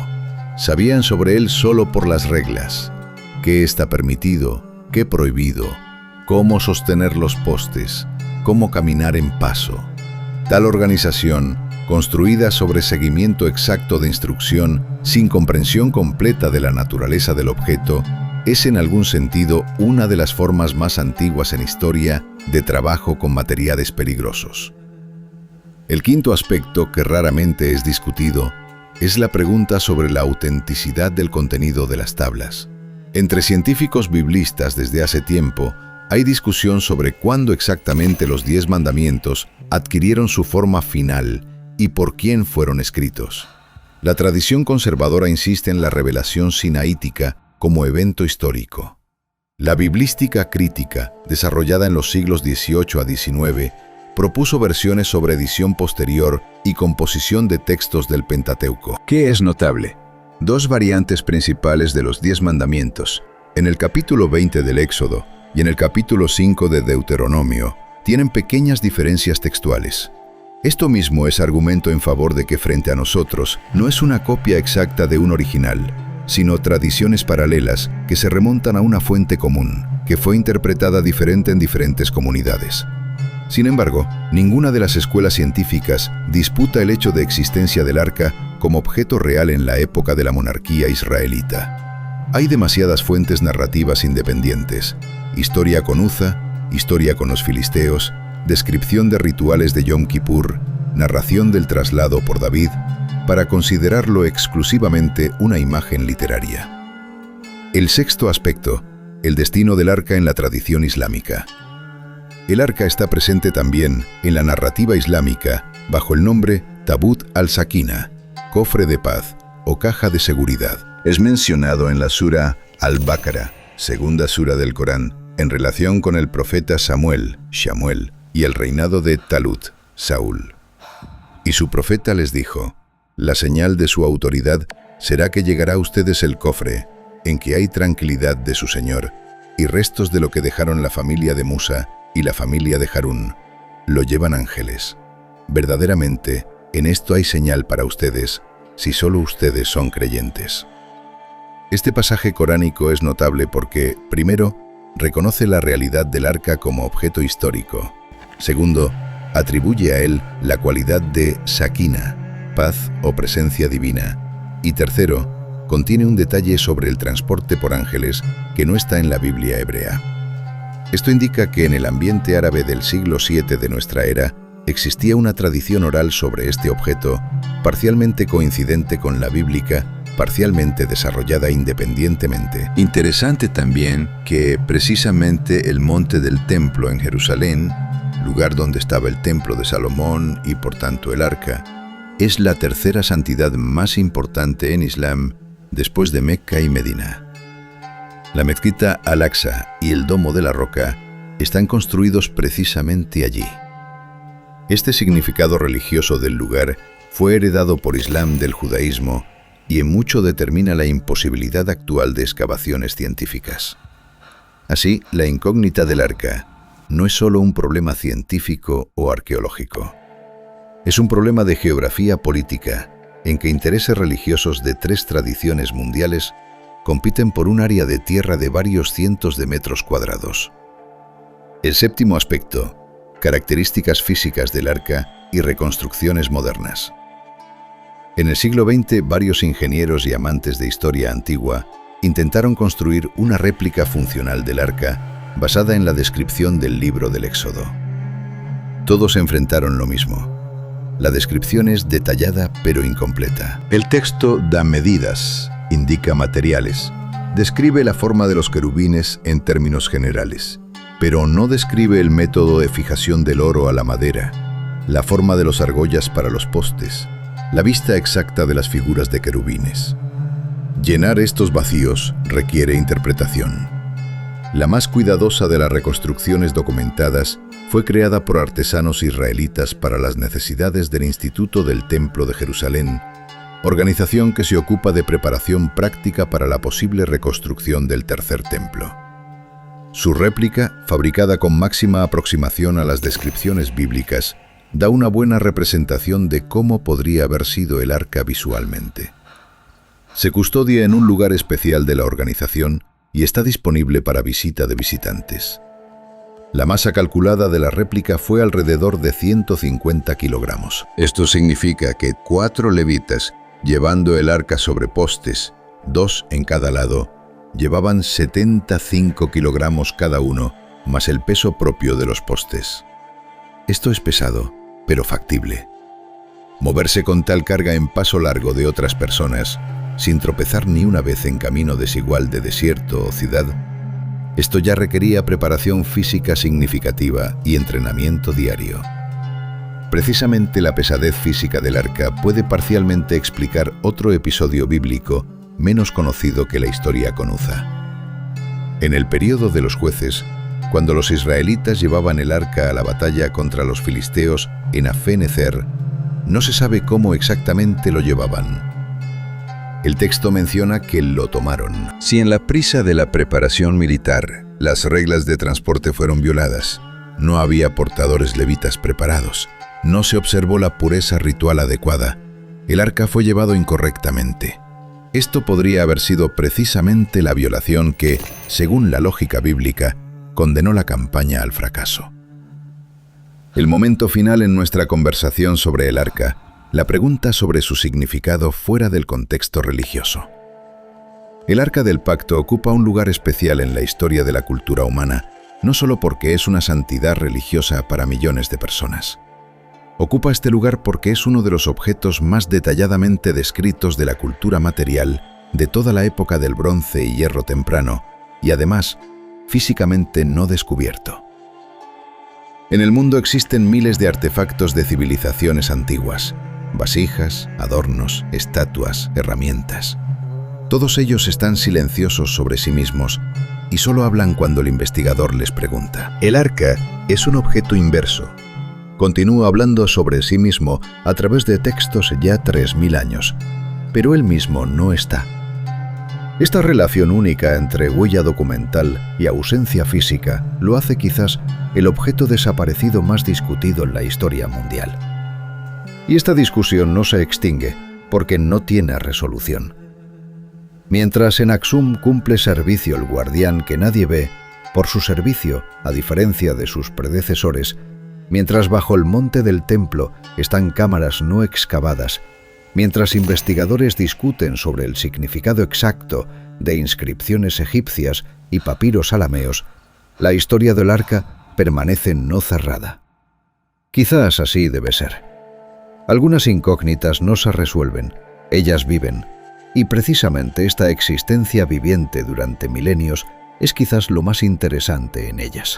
Sabían sobre él solo por las reglas: qué está permitido, qué prohibido, cómo sostener los postes, cómo caminar en paso. Tal organización, construida sobre seguimiento exacto de instrucción, sin comprensión completa de la naturaleza del objeto, es en algún sentido una de las formas más antiguas en historia de trabajo con materiales peligrosos. El quinto aspecto, que raramente es discutido, es la pregunta sobre la autenticidad del contenido de las tablas. Entre científicos biblistas desde hace tiempo, hay discusión sobre cuándo exactamente los 10 mandamientos adquirieron su forma final y por quién fueron escritos. La tradición conservadora insiste en la revelación sinaítica como evento histórico. La biblística crítica, desarrollada en los siglos XVIII a XIX, propuso versiones sobre edición posterior y composición de textos del Pentateuco. ¿Qué es notable? Dos variantes principales de los 10 mandamientos, en el capítulo 20 del Éxodo y en el capítulo 5 de Deuteronomio, tienen pequeñas diferencias textuales. Esto mismo es argumento en favor de que frente a nosotros no es una copia exacta de un original, sino tradiciones paralelas que se remontan a una fuente común, que fue interpretada diferente en diferentes comunidades. Sin embargo, ninguna de las escuelas científicas disputa el hecho de existencia del arca como objeto real en la época de la monarquía israelita. Hay demasiadas fuentes narrativas independientes: historia con Uza, historia con los filisteos, descripción de rituales de Yom Kippur, narración del traslado por David, para considerarlo exclusivamente una imagen literaria. El sexto aspecto, el destino del arca en la tradición islámica. El arca está presente también en la narrativa islámica bajo el nombre Tabut al-Sakina, cofre de paz o caja de seguridad. Es mencionado en la sura Al-Baqara, segunda sura del Corán, en relación con el profeta Samuel, Shamuel, y el reinado de Talut, Saúl. Y su profeta les dijo: la señal de su autoridad será que llegará a ustedes el cofre, en que hay tranquilidad de su señor, y restos de lo que dejaron la familia de Musa y la familia de Harún. Lo llevan ángeles. Verdaderamente, en esto hay señal para ustedes, si solo ustedes son creyentes. Este pasaje coránico es notable porque, primero, reconoce la realidad del arca como objeto histórico. Segundo, atribuye a él la cualidad de sakina, paz o presencia divina. Y tercero, contiene un detalle sobre el transporte por ángeles que no está en la Biblia hebrea. Esto indica que en el ambiente árabe del siglo VII de nuestra era existía una tradición oral sobre este objeto, parcialmente coincidente con la bíblica, parcialmente desarrollada independientemente. Interesante también que precisamente el monte del templo en Jerusalén, lugar donde estaba el templo de Salomón y por tanto el arca, es la tercera santidad más importante en Islam después de Mecca y Medina. La mezquita Al-Aqsa y el Domo de la Roca están construidos precisamente allí. Este significado religioso del lugar fue heredado por Islam del judaísmo y en mucho determina la imposibilidad actual de excavaciones científicas. Así, la incógnita del arca no es solo un problema científico o arqueológico. Es un problema de geografía política en que intereses religiosos de 3 tradiciones mundiales compiten por un área de tierra de varios cientos de metros cuadrados. El séptimo aspecto, características físicas del arca y reconstrucciones modernas. En el siglo XX, varios ingenieros y amantes de historia antigua intentaron construir una réplica funcional del arca basada en la descripción del libro del Éxodo. Todos enfrentaron lo mismo. La descripción es detallada pero incompleta. El texto da medidas, indica materiales, describe la forma de los querubines en términos generales, pero no describe el método de fijación del oro a la madera, la forma de los argollas para los postes, la vista exacta de las figuras de querubines. Llenar estos vacíos requiere interpretación. La más cuidadosa de las reconstrucciones documentadas fue creada por artesanos israelitas para las necesidades del Instituto del Templo de Jerusalén, organización que se ocupa de preparación práctica para la posible reconstrucción del tercer templo. Su réplica, fabricada con máxima aproximación a las descripciones bíblicas, da una buena representación de cómo podría haber sido el arca visualmente. Se custodia en un lugar especial de la organización y está disponible para visita de visitantes. La masa calculada de la réplica fue alrededor de 150 kilogramos. Esto significa que 4 levitas, llevando el arca sobre postes, 2 en cada lado, llevaban 75 kilogramos cada uno, más el peso propio de los postes. Esto es pesado, pero factible. Moverse con tal carga en paso largo de otras personas, sin tropezar ni una vez en camino desigual de desierto o ciudad, esto ya requería preparación física significativa y entrenamiento diario. Precisamente la pesadez física del arca puede parcialmente explicar otro episodio bíblico menos conocido que la historia con Uza. En el período de los jueces, cuando los israelitas llevaban el arca a la batalla contra los filisteos en Afén-ezer, no se sabe cómo exactamente lo llevaban. El texto menciona que lo tomaron. Si en la prisa de la preparación militar las reglas de transporte fueron violadas, no había portadores levitas preparados, no se observó la pureza ritual adecuada, el arca fue llevado incorrectamente. Esto podría haber sido precisamente la violación que, según la lógica bíblica, condenó la campaña al fracaso. El momento final en nuestra conversación sobre el arca, la pregunta sobre su significado fuera del contexto religioso. El Arca del Pacto ocupa un lugar especial en la historia de la cultura humana, no solo porque es una santidad religiosa para millones de personas. Ocupa este lugar porque es uno de los objetos más detalladamente descritos de la cultura material de toda la época del bronce y hierro temprano, y además, físicamente no descubierto. En el mundo existen miles de artefactos de civilizaciones antiguas, vasijas, adornos, estatuas, herramientas. Todos ellos están silenciosos sobre sí mismos y solo hablan cuando el investigador les pregunta. El arca es un objeto inverso. Continúa hablando sobre sí mismo a través de textos ya 3000 años, pero él mismo no está. Esta relación única entre huella documental y ausencia física lo hace quizás el objeto desaparecido más discutido en la historia mundial. Y esta discusión no se extingue porque no tiene resolución. Mientras en Aksum cumple servicio el guardián que nadie ve, por su servicio, a diferencia de sus predecesores, mientras bajo el monte del templo están cámaras no excavadas, mientras investigadores discuten sobre el significado exacto de inscripciones egipcias y papiros alameos, la historia del arca permanece no cerrada. Quizás así debe ser. Algunas incógnitas no se resuelven, ellas viven, y precisamente esta existencia viviente durante milenios es quizás lo más interesante en ellas.